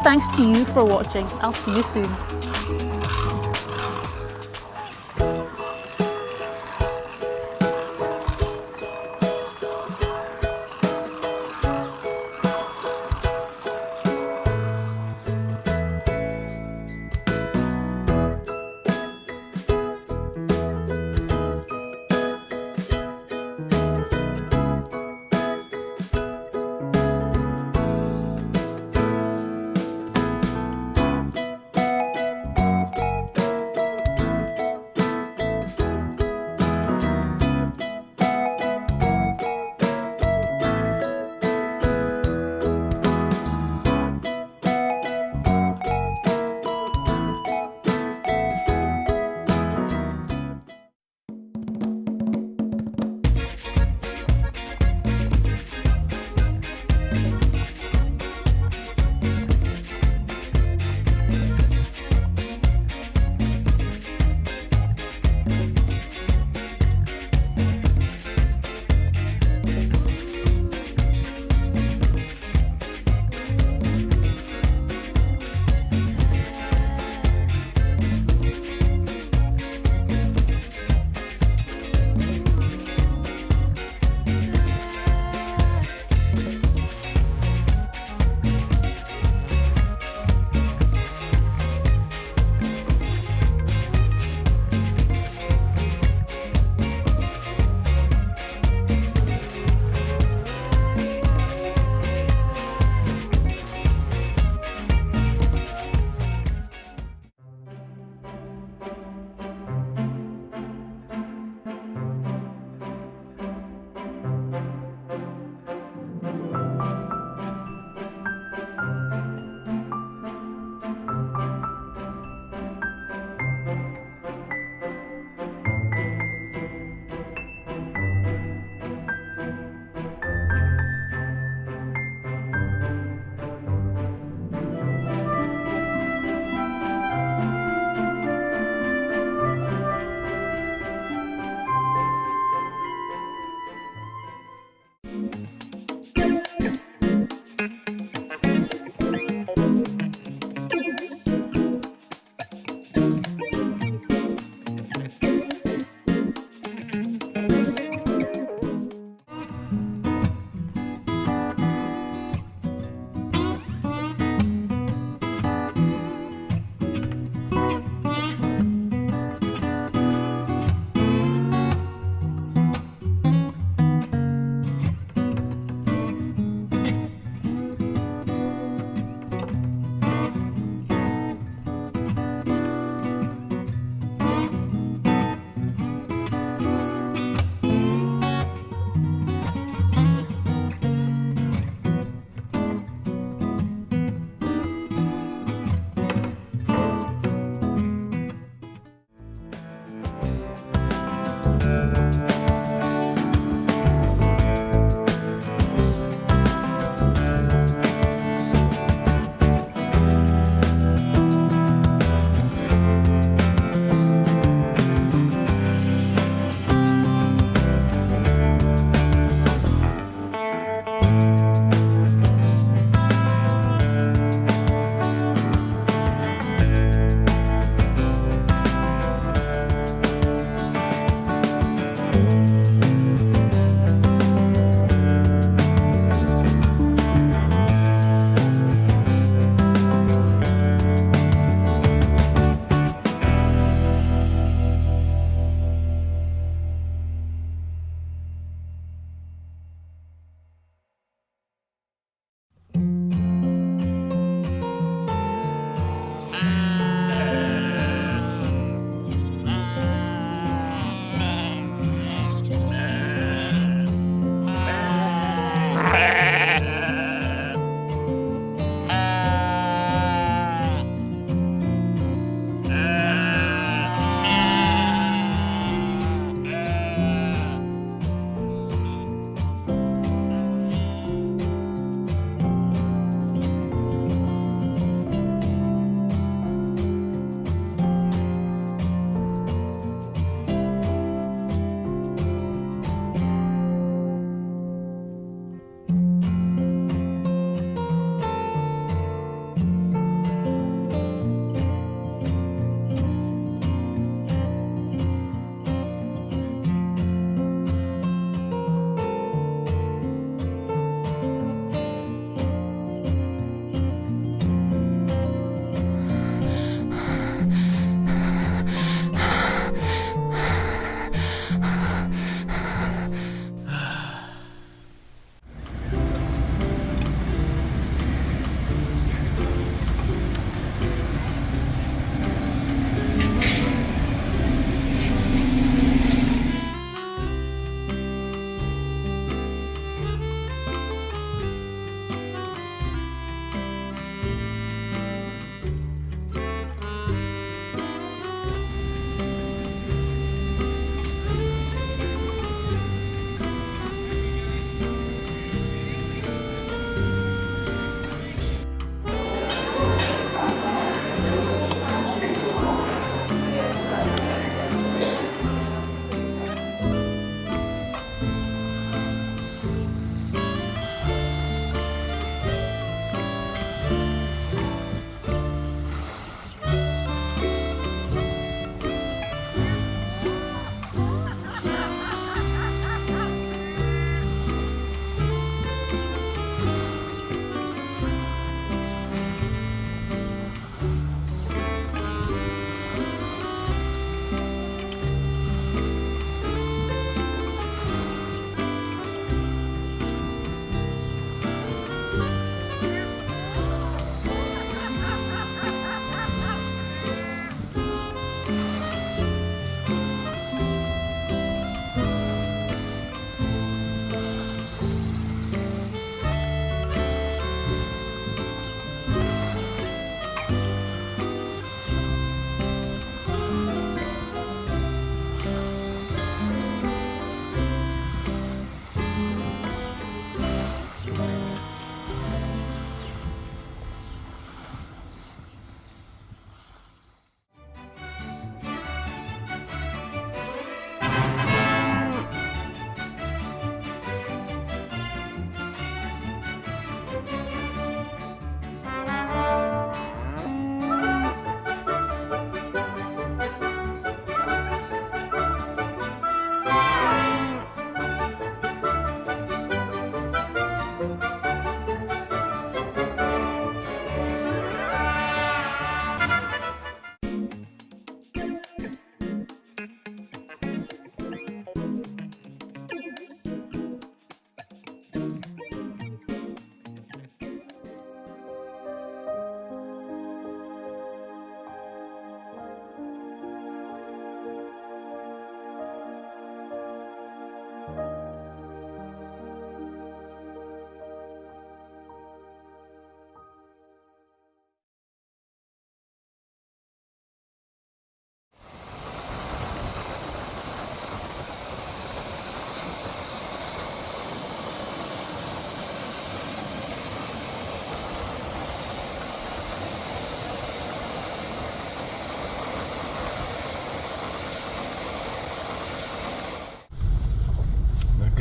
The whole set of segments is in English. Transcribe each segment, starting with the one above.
Thanks to you for watching. I'll see you soon.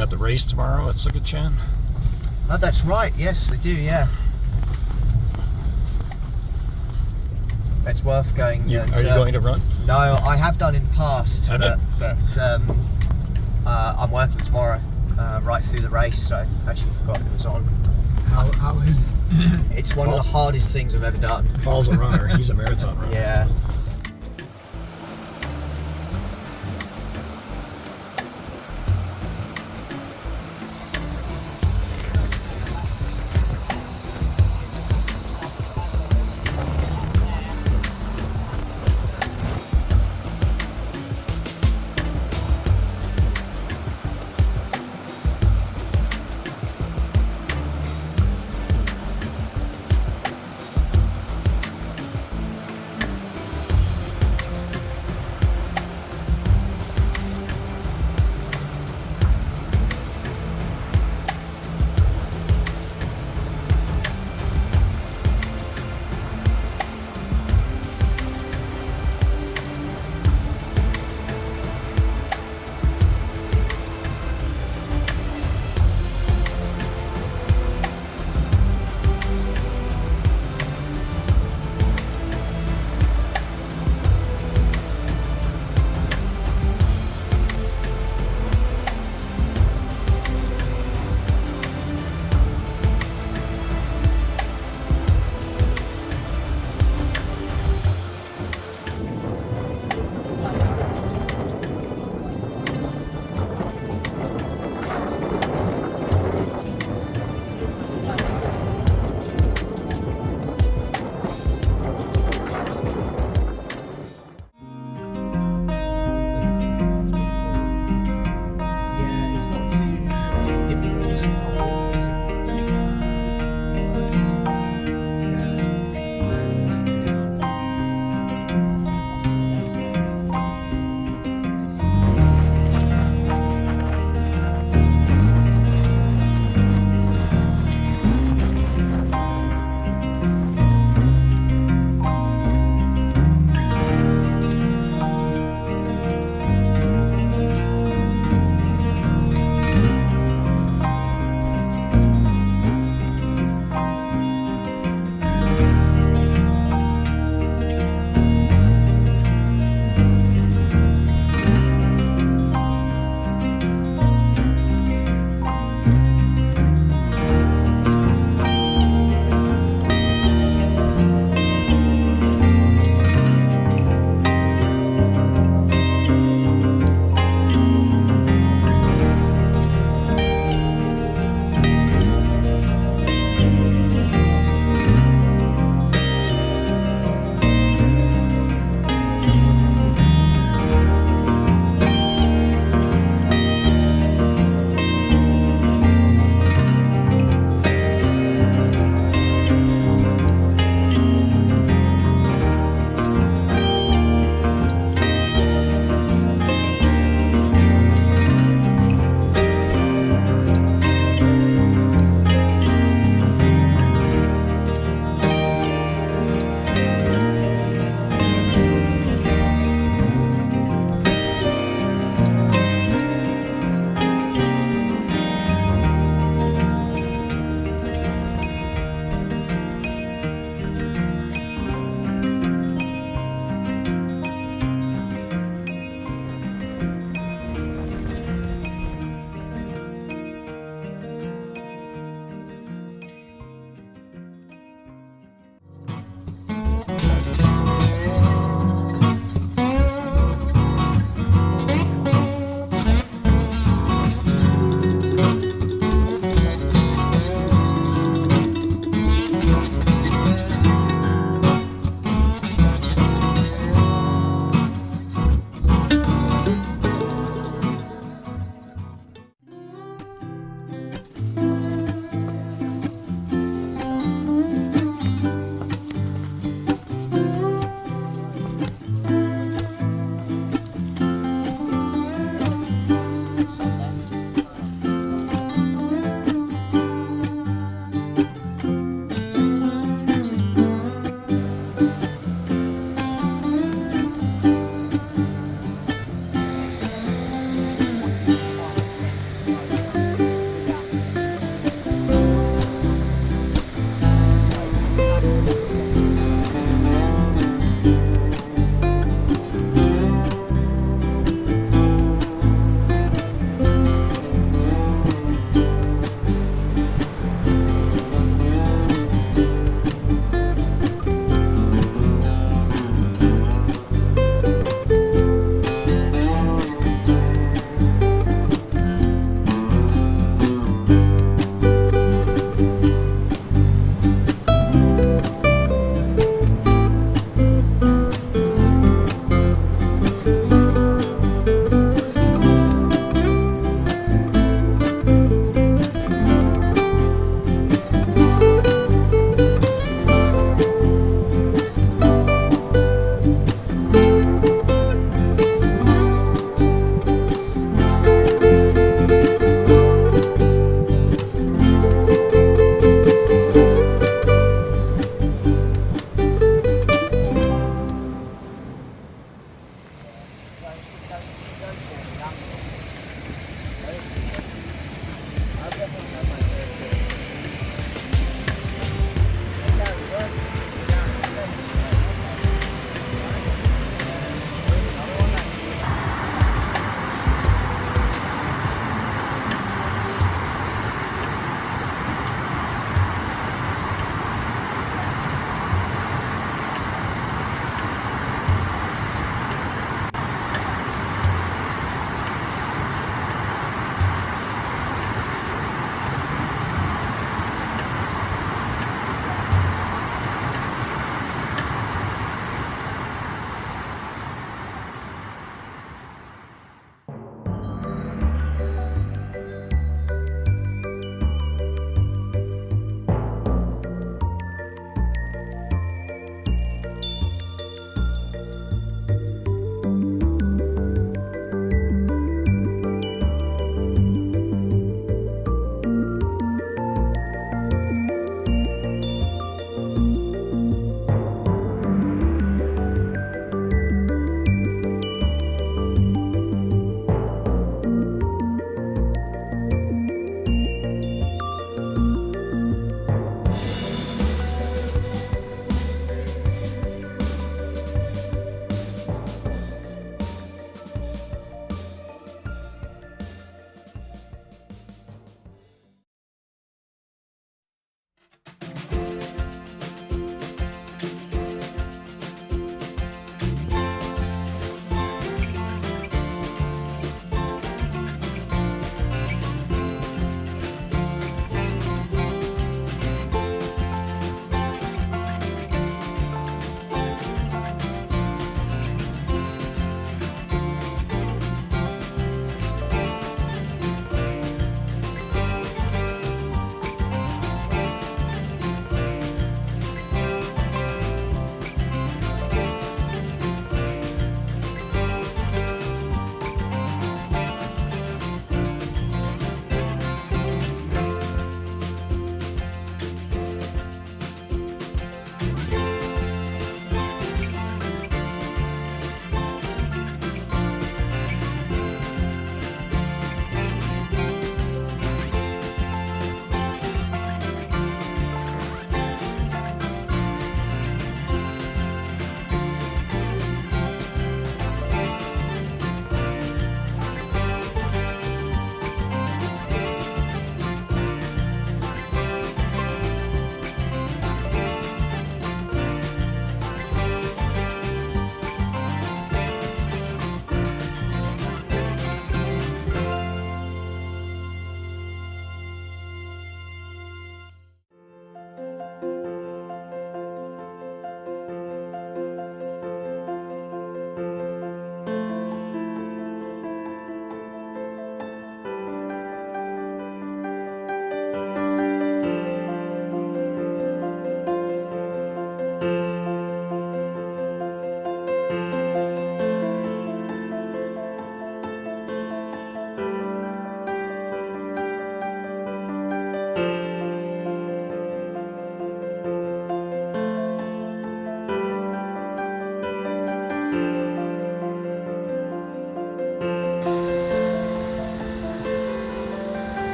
got the race tomorrow at Skye. Oh, that's right. Yes, they do. Yeah. It's worth going. Are you going to run? No, I have done in the past, but I'm working tomorrow, right through the race. So I actually forgot it was on. How is it? It's one of the hardest things I've ever done. Paul's a runner. He's a marathon runner. Yeah.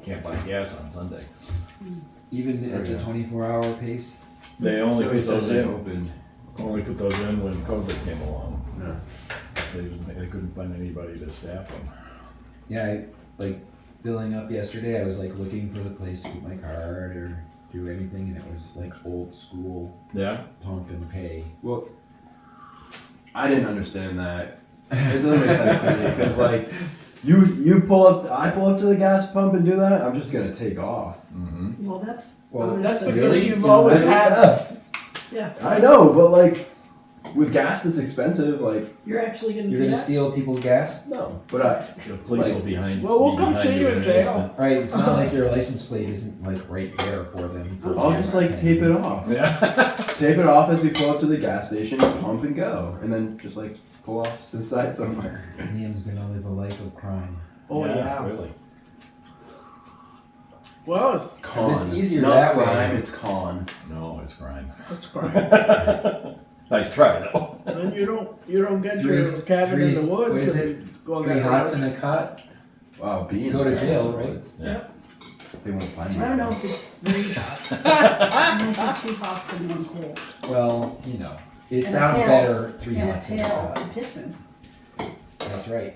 can't buy gas on Sunday. Even at the 24-hour pace? They only put those in, opened. only put those in when COVID came along. Yeah. They couldn't find anybody to staff them. Yeah, like filling up yesterday, I was like looking for the place to put my card or do anything, and it was like old school Yeah? pump and pay. Well, I didn't understand that. It doesn't make sense to me because like you pull up, I pull up to the gas pump and do that. I'm just gonna take off. Mm-hmm. Well, that's That's because Really? you've always That's had. left. yeah. I know, but like with gas that's expensive, like You're actually gonna You're do gonna that? steal people's gas? no. But The police will behind. Well, we'll be come behind see you in an jail. instant. Right, it's not like your license plate isn't like right there for them. I'll just like tape it off. Yeah. Tape it off as we pull up to the gas station, pump and go, and then just like pull off to the side somewhere. Liam's gonna live a life of crime. Oh yeah. Really. Well, it's Con. it's easier Not that way. crime, it's con. No, it's crime. crime. Nice try though. And you don't get your Three- cabin in the three- woods. what is and go Three that hots route. in a cot? Wow, being Go to there. jail, right? Yeah. They won't find me. I don't know if it's 3 hots. It might be 2 hots and 1 cold. Well, you know, it And a sounds pail- better, 3 and hots a in a pail cot. to piss in. That's right.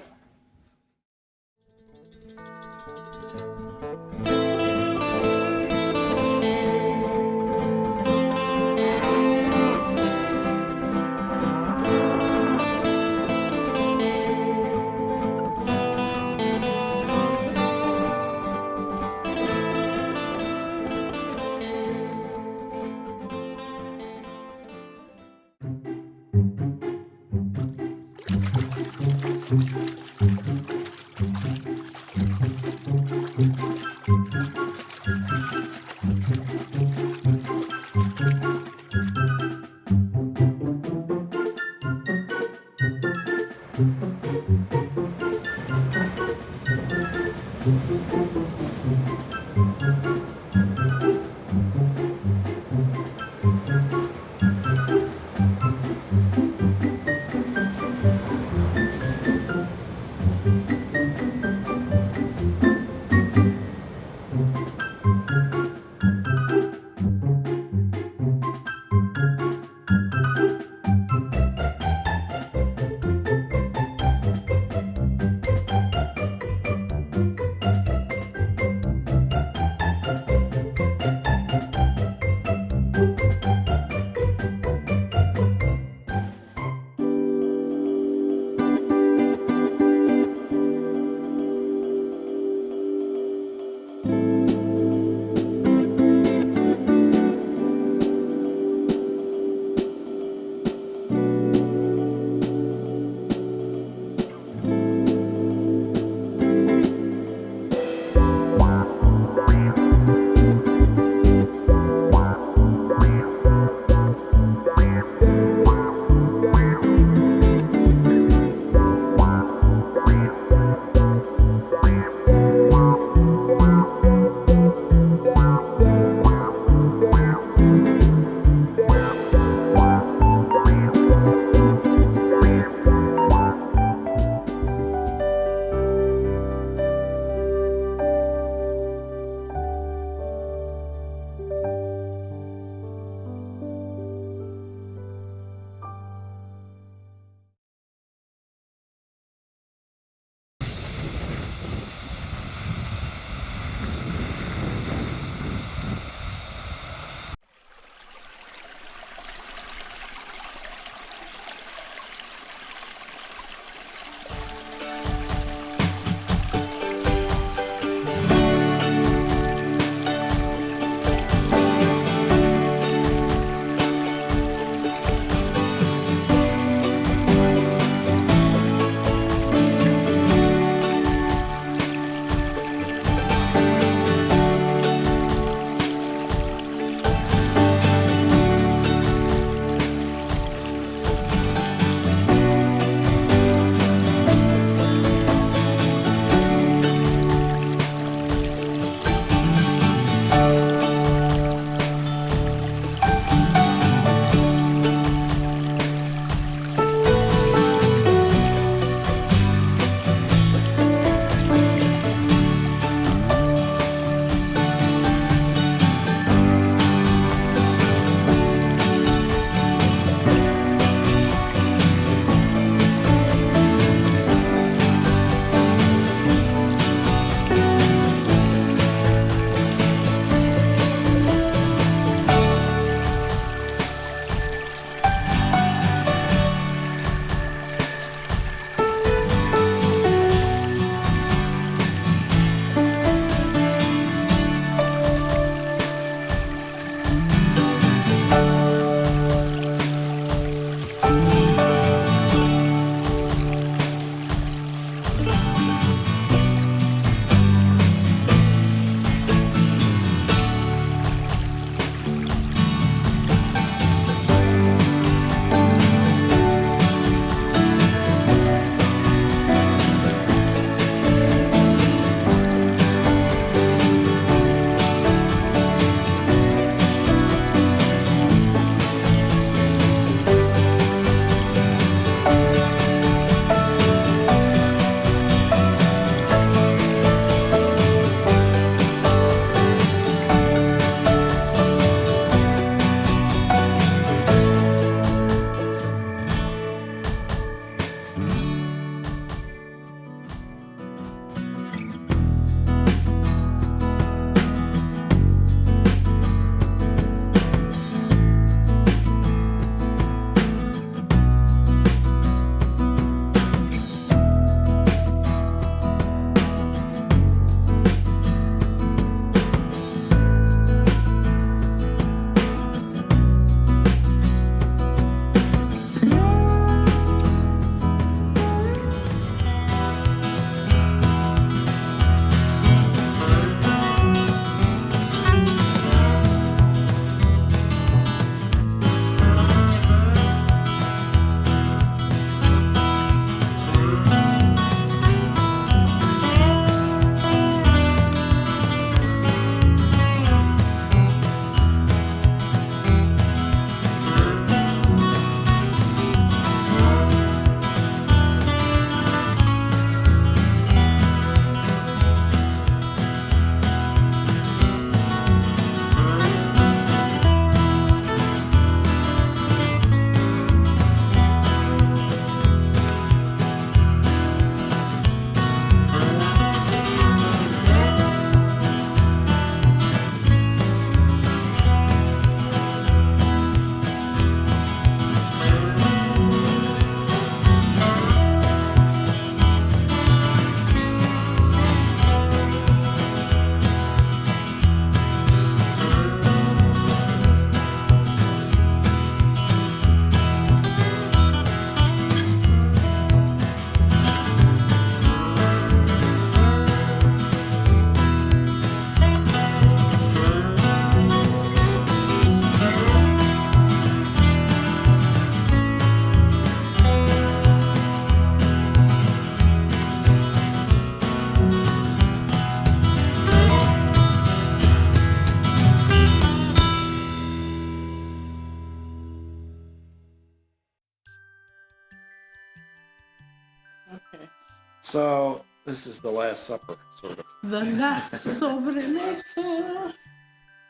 So this is the Last Supper, sort of. The last sobremesa.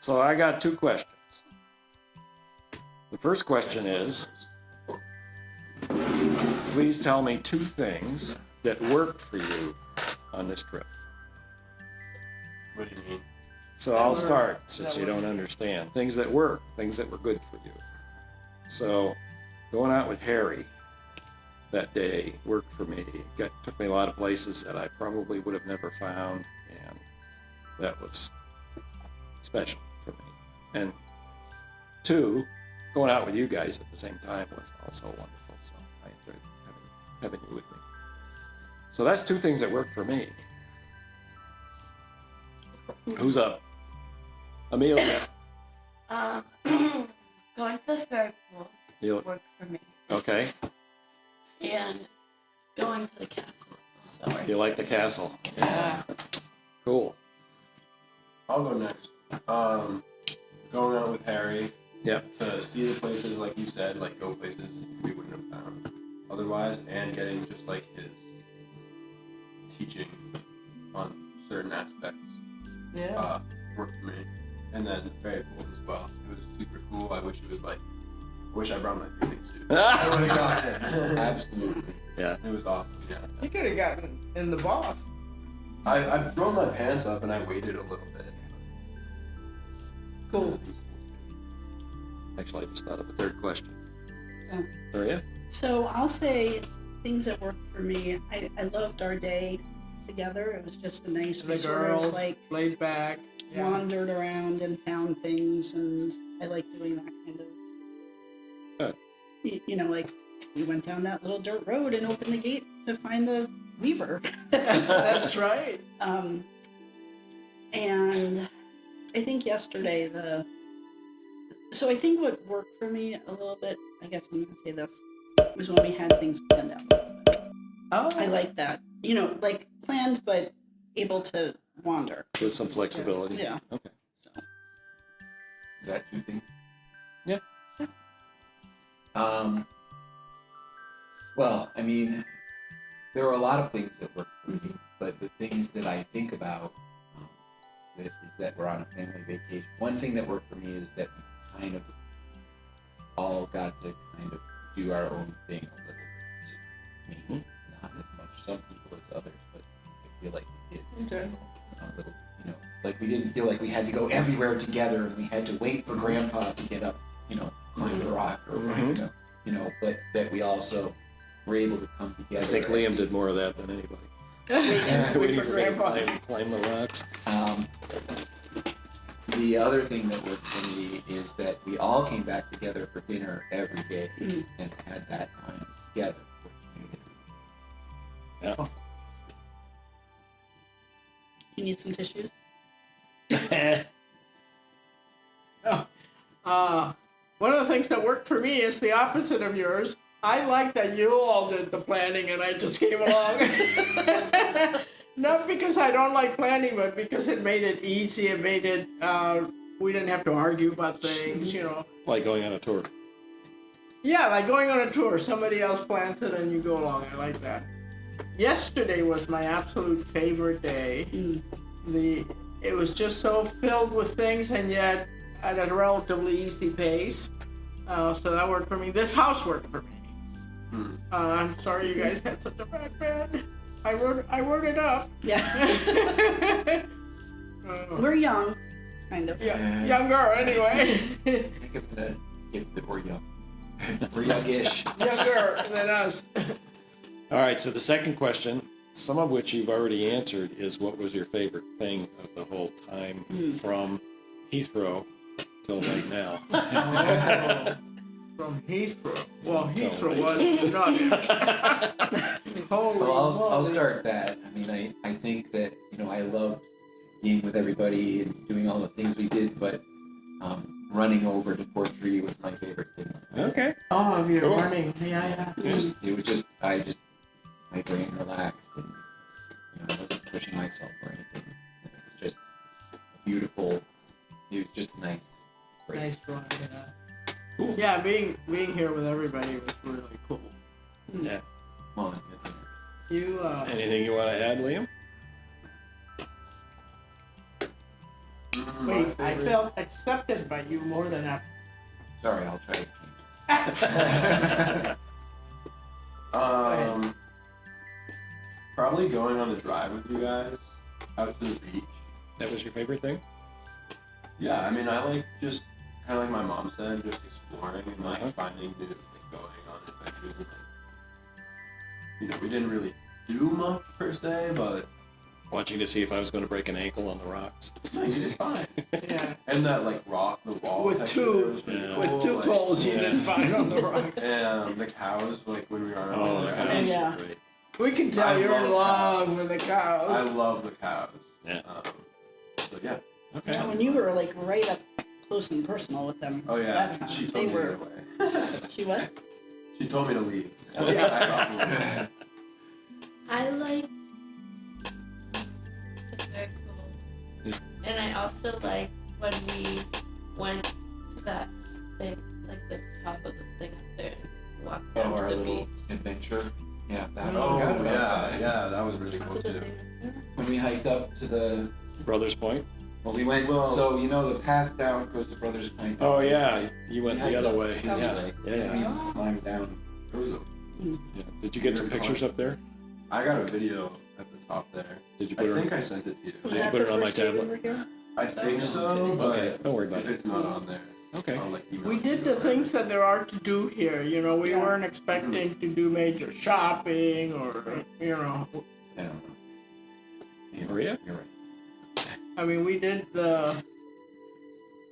So I got two questions. The first question is, please tell me two things that worked for you on this trip. What do you mean? So I'll start, since you don't understand. Things that worked, things that were good for you. So going out with Harry that day worked for me. Took me a lot of places that I probably would have never found, and that was special for me. And two, going out with you guys at the same time was also wonderful. So I enjoyed having you with me. So that's two things that worked for me. Who's up? Amelia. Going to the ferry pool You, worked for me, okay. and going to the castle. So You like the castle? Yeah. Cool. I'll go next. Going out with Harry Yep. to see the places, like you said, like go places we wouldn't have found otherwise, and getting just like his teaching on certain aspects Yeah. worked for me. And then very cool as well. It was super cool. I wish it was like, I wish I brought my 3D suit. I would have got it. Absolutely. Yeah. It was awesome. Yeah. You could have gotten in the bath. I've thrown my pants up and I waited a little bit. Cool. Actually, I just thought of a third question. Oh. Maria? So I'll say things that worked for me. I loved our day together. It was just a nice, we The sort of girls like laid back. Yeah. wandered around and found things, and I like doing that kind of. Good. You know, like we went down that little dirt road and opened the gate to find the weaver. That's right. And I think yesterday so I think what worked for me a little bit, I guess I'm gonna say this, was when we had things planned out. Oh. I like that. You know, like planned but able to wander. With some flexibility. Yeah. Okay. Is that two things? Yeah. Well, I mean, there are a lot of things that work for me, but the things that I think about is that we're on a family vacation. One thing that worked for me is that we kind of all got to kind of do our own thing a little bit. Maybe not as much some people as others, but I feel like we did. Okay. A little, like we didn't feel like we had to go everywhere together and we had to wait for Grandpa to get up, climb the rock or but that we also were able to come together. I think Liam did more of that than anybody. Wait Waiting for for me to Grandpa. climb the rocks. The other thing that worked for me is that we all came back together for dinner every day and had that time together. Yeah. You need some tissues? One of the things that worked for me is the opposite of yours. I like that you all did the planning and I just came along. Not because I don't like planning, but because it made it easy. It made it, we didn't have to argue about things, Like going on a tour. Yeah, like going on a tour. Somebody else plans it and you go along. I like that. Yesterday was my absolute favorite day. It was just so filled with things and yet at a relatively easy pace. So that worked for me. This house worked for me. I'm sorry you guys had such a bad bed. I wrote it up. Yeah. We're young, kind of. Yeah, younger anyway. I think I'm gonna skip the we're young. We're youngish. Younger than us. All right, so the second question, some of which you've already answered, is what was your favorite thing of the whole time from Heathrow till right now? From Heathrow. Well, Heathrow was not it. Holy Well, I'll moly. start that. I mean, I think that, I loved being with everybody and doing all the things we did, but running over to Portree was my favorite thing. Okay. Oh, you're Cool. running. Yeah. My brain relaxed and, I wasn't pushing myself or anything. It was just it was just nice. Great. Nice ride. Yeah. Cool. Yeah, being here with everybody was really cool. Yeah. Well, and the dinner. You, Anything you want to add, Liam? wait, I felt accepted by you more than ever. Sorry, I'll try to change. Probably going on the drive with you guys out to the beach. That was your favorite thing? Yeah, I mean, I like just kind of like my mom said, just exploring and like Uh-huh. finding new, like going on adventures. And, like, you know, we didn't really do much per se, but Watching to see if I was going to break an ankle on the rocks. no, you did fine. Yeah. And that like rock, the wall With texture two- there was pretty yeah. cool. With two like, poles you yeah. didn't find on the rocks. And the cows, like when we were on Oh, the the cows Yeah. are great. We can tell I you're in love love cows. with the cows. I love the cows. Yeah. But yeah. Okay. Yeah, when you were like right up close and personal with them. Oh yeah. That time, She they told me were. to away. She what? She told me to leave. Oh, yeah. I got to leave. I like. It's very cool. Is- And I also liked when we went to that thing, like the top of the thing up there, and walked down Oh, our to the little beach. adventure. Yeah, that. Oh I forgot about yeah, that. yeah, that was really Top cool of the too. thing. When we hiked up to the, Brothers Point? well, we went. Well- so you know the path down goes to Brothers Point. Oh, yeah. You went Yeah, the other yeah. way. This Yeah. way. Yeah, yeah. We climbed down. It was a, Yeah. Did you get some pictures up there? I got a video at the top there. Did you I put it think on? I sent it to you. Was you that put the it on my first day we tablet? were here? I think so, but Okay, don't worry about if it. it's not on there, Okay. I'll like email We it did to the you. things that there are to do here. You know, we Yeah. weren't expecting to do major shopping or, you know, Yeah. Maria? You're right. I mean, we did the,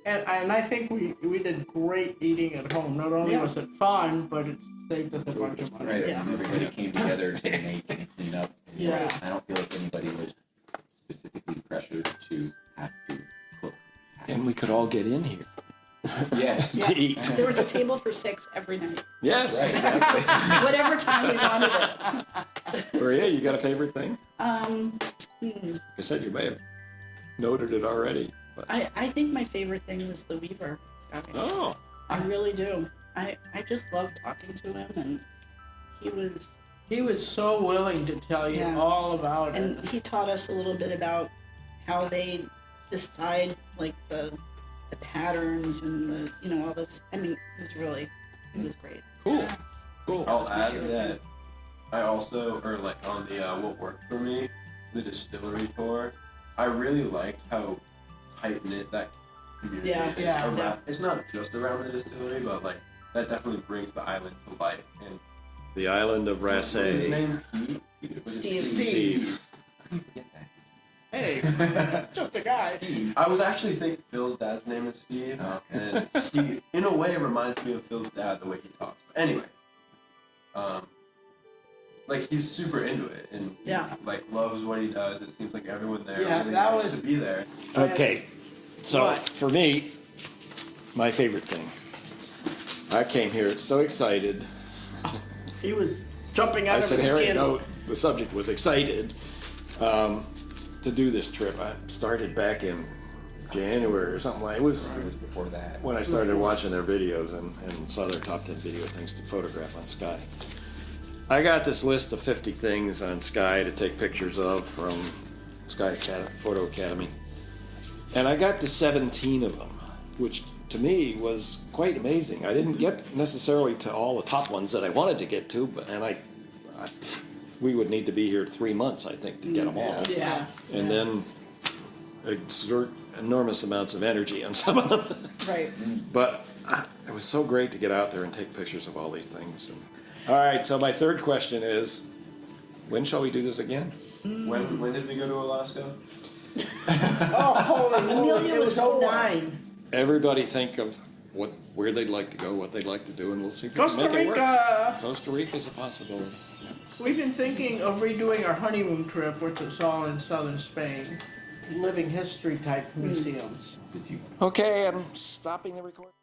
and I think we did great eating at home. Not only Yeah. was it fun, but it saved us a bunch of money. Right. Yeah. And everybody came together to make and clean up. And Yeah. I don't feel like anybody was specifically pressured to have to cook. And we could all get in here Yes. to eat. There was a table for 6 every night. Yes, Right. exactly. Whatever time we wanted it. Maria, you got a favorite thing? Hmm. Like I said, you may have noted it already. But... I think my favorite thing was the Weaver. Oh, I really do. I just love talking to him, and He was so willing to tell you Yeah. all about and it. he taught us a little bit about how they decide like the patterns and the all this. I mean, it was great. cool. Cool. I'll add that I also, or like on the what worked for me, the distillery tour, I really liked how tight knit that community Yeah, is. yeah, around, yeah. It's not just around the distillery, but like that definitely brings the island to life. And The island of what's his Rassay. name? Pete? Was it Steve. Steve. I forget that. Hey, just a guy. Steve. I was actually thinking Phil's dad's name is Steve, Oh, and he, in a way, reminds me of Phil's dad the way he talks. But anyway, like he's super into it, and he, Yeah. like loves what he does. It seems like everyone there Yeah, really that likes was- to be there. Okay, so What? for me, my favorite thing. I came here so excited. He was jumping out I of said, his Harry, skin. no, the subject was excited to do this trip. I started back in January or something like it was It was before that. when I started watching their videos and saw their top 10 video things to photograph on Skye. I got this list of 50 things on Skye to take pictures of from Skye Photo Academy. And I got to 17 of them, which to me was quite amazing. I didn't get necessarily to all the top ones that I wanted to get to, but we would need to be here 3 months, I think, to get them all. Yeah. And then exert enormous amounts of energy on some of them. Right. But it was so great to get out there and take pictures of all these things. And, all right, so my third question is, when shall we do this again? When did we go to Alaska? Oh, holy moly, Amelia it was was 4. 09. Everybody think of where they'd like to go, what they'd like to do, and we'll see if we can Costa make it work. Rica. Costa Rica is a possibility. We've been thinking of redoing our honeymoon trip, which is all in southern Spain. Living history type museums. Okay, I'm stopping the recording.